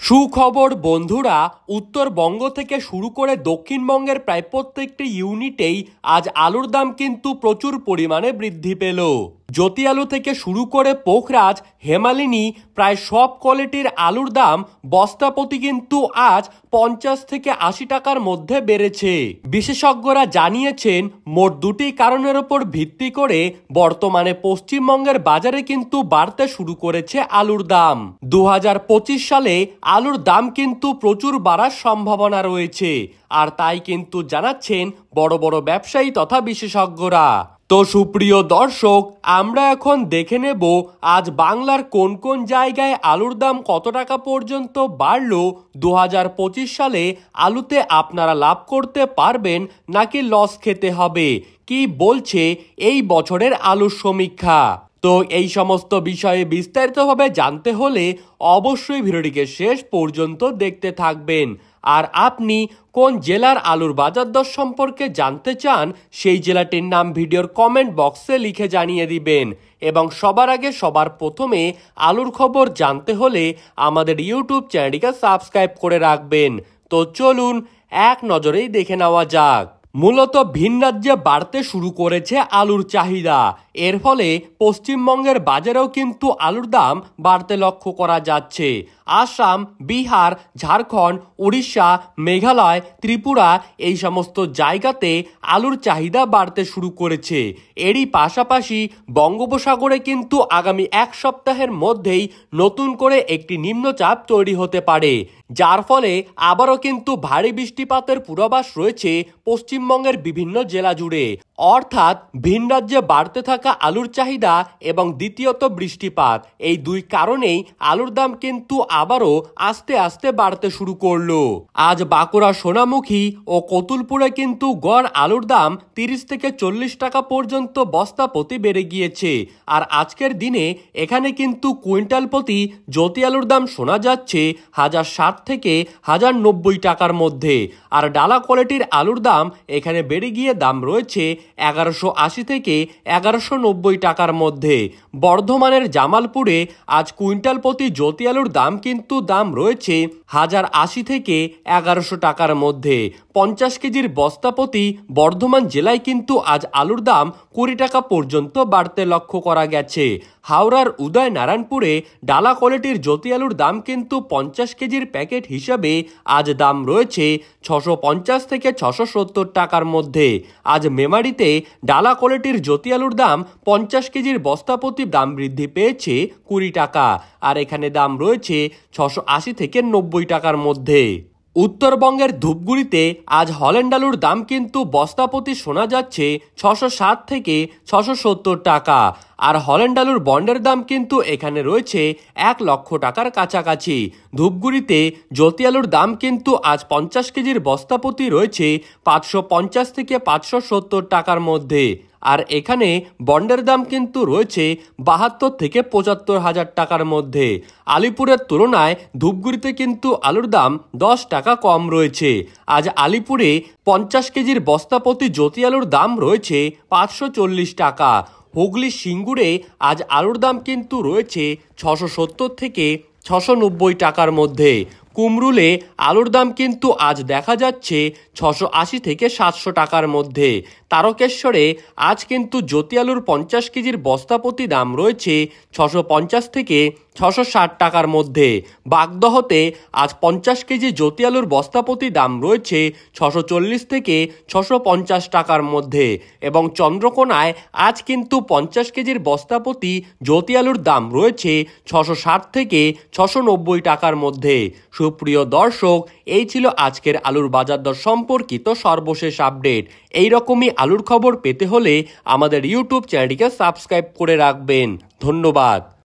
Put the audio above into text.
সুখবর বন্ধুরা, উত্তরবঙ্গ থেকে শুরু করে দক্ষিণবঙ্গের প্রায় প্রত্যেকটি ইউনিটেই আজ আলুর দাম কিন্তু প্রচুর পরিমাণে বৃদ্ধি পেল। জ্যোতি আলু থেকে শুরু করে পোখরাজ, হেমালিনী প্রায় সব কোয়ালিটির আলুর দাম বস্তাপ্রতি কিন্তু আজ 50 থেকে 80 টাকার মধ্যে বেড়েছে। বিশেষজ্ঞরা জানিয়েছেন মোট দুটি কারণের ওপর ভিত্তি করে বর্তমানে পশ্চিমবঙ্গের বাজারে কিন্তু বাড়তে শুরু করেছে আলুর দাম। 2025 সালে আলুর দাম কিন্তু প্রচুর বাড়ার সম্ভাবনা রয়েছে, আর তাই কিন্তু জানাচ্ছেন বড় বড় ব্যবসায়ী তথা বিশেষজ্ঞরা। তো সুপ্রিয় দর্শক, আমরা এখন দেখে নেব আজ বাংলার কোন কোন জায়গায় আলুর দাম কত টাকা পর্যন্ত বাড়লো। 2025 সালে আলুতে আপনারা লাভ করতে পারবেন নাকি লস খেতে হবে, কি বলছে এই বছরের আলুর সমীক্ষা। তো এই সমস্ত বিষয়ে বিস্তারিতভাবে জানতে হলে অবশ্যই ভিডিওটিকে শেষ পর্যন্ত দেখতে থাকবেন। আর আপনি কোন জেলার আলুর বাজার দর সম্পর্কে জানতে চান সেই জেলাটির নাম ভিডিওর কমেন্ট বক্সে লিখে জানিয়ে দিবেন। এবং সবার আগে সবার প্রথমে আলুর খবর জানতে হলে আমাদের ইউটিউব চ্যানেলটিকে সাবস্ক্রাইব করে রাখবেন। তো চলুন এক নজরেই দেখে নেওয়া যাক। মূলত ভিন রাজ্যে বাড়তে শুরু করেছে আলুর চাহিদা। এর ফলে পশ্চিমবঙ্গের বাজারেও কিন্তু আলুর দাম বাড়তে লক্ষ্য করা যাচ্ছে। আসাম, বিহার, ঝাড়খণ্ড, উড়িষ্যা, মেঘালয়, ত্রিপুরা এই সমস্ত জায়গাতে আলুর চাহিদা বাড়তে শুরু করেছে। এরই পাশাপাশি বঙ্গোপসাগরে কিন্তু আগামী এক সপ্তাহের মধ্যেই নতুন করে একটি নিম্নচাপ তৈরি হতে পারে, যার ফলে আবারও কিন্তু ভারী বৃষ্টিপাতের পূর্বাভাস রয়েছে পশ্চিমবঙ্গের বিভিন্ন জেলা জুড়ে। অর্থাৎ ভিন রাজ্যে বাড়তে থাকা আলুর চাহিদা এবং দ্বিতীয়ত বৃষ্টিপাত, এই দুই কারণেই আলুর দাম কিন্তু আবারও আস্তে আস্তে বাড়তে শুরু করলো। আজ বাঁকুড়া, সোনামুখী ও কতুলপুরে কিন্তু গড় আলুর দাম 30 থেকে 40 টাকা পর্যন্ত বস্তা প্রতি বেড়ে গিয়েছে। আর আজকের দিনে এখানে কিন্তু কুইন্টাল প্রতি জ্যোতি আলুর দাম শোনা যাচ্ছে 1060 থেকে 1090 টাকার মধ্যে। আর ডালা কোয়ালিটির আলুর দাম এখানে বেড়ে গিয়ে দাম রয়েছে 1180 থেকে 1190 টাকার মধ্যে। বর্ধমানের জামালপুরে আজ কুইন্টাল প্রতি জ্যোতি আলুর দাম কিন্তু রয়েছে 1080 থেকে 1100 টাকার মধ্যে। 50 কেজির বস্তা প্রতি বর্ধমান জেলায় কিন্তু আজ আলুর দাম 20 টাকা পর্যন্ত বাড়তে লক্ষ্য করা গেছে। হাওড়ার উদয় নারায়ণপুরে ডালা কোয়ালিটির জ্যোতি আলুর দাম কিন্তু 50 কেজির প্যাকেট হিসাবে আজ দাম রয়েছে 650 থেকে 670 টাকার মধ্যে। আজ মেমারিতে ডালা কোয়ালিটির জ্যোতি আলুর দাম 50 কেজির বস্তা প্রতি দাম বৃদ্ধি পেয়েছে 20 টাকা, আর এখানে দাম রয়েছে 680 থেকে 90 টাকার মধ্যে। উত্তরবঙ্গের ধূপগুড়িতে আজ হল্যান্ড আলুর দাম কিন্তু বস্তা প্রতি শোনা যাচ্ছে 660 থেকে 670 টাকা, আর হল্যান্ড আলুর বন্ডের দাম কিন্তু এখানে রয়েছে 1 লক্ষ টাকার কাছাকাছি। ধূপগুড়িতে জ্যোতি আলুর দাম কিন্তু আজ 50 কেজির বস্তা প্রতি রয়েছে 550 থেকে 570 টাকার মধ্যে, আর এখানে বন্ডের দাম কিন্তু রয়েছে 72 থেকে 75 হাজার টাকার মধ্যে। আলিপুরের তুলনায় ধূপগুড়িতে কিন্তু আলুর দাম 10 টাকা কম রয়েছে। আজ আলিপুরে 50 কেজির বস্তা প্রতি জ্যোতি আলুর দাম রয়েছে 540 টাকা। হুগলি সিঙ্গুরে আজ আলুর দাম কিন্তু রয়েছে 670 থেকে 690 টাকার মধ্যে। কুমরুলে আলুর দাম কিন্তু আজ দেখা যাচ্ছে 680 থেকে 700 টাকার মধ্যে। তারকেশ্বরে আজ কিন্তু জ্যোতি আলুর 50 কেজির বস্তা প্রতি দাম রয়েছে 650 থেকে 660 টাকার মধ্যে। বাগদহতে আজ 50 কেজি জ্যোতি আলুর বস্তা প্রতি দাম রয়েছে 640 থেকে 650 টাকার মধ্যে। এবং চন্দ্রকোনায় আজ কিন্তু 50 কেজির বস্তা প্রতি জ্যোতি আলুর দাম রয়েছে 660 থেকে 690 টাকার মধ্যে। সুপ্রিয় দর্শক, এই ছিল আজকের আলুর বাজার দর সম্পর্কিত সর্বশেষ আপডেট। এই রকমই আলুর খবর পেতে হলে আমাদের ইউটিউব চ্যানেলটিকে সাবস্ক্রাইব করে রাখবেন। ধন্যবাদ।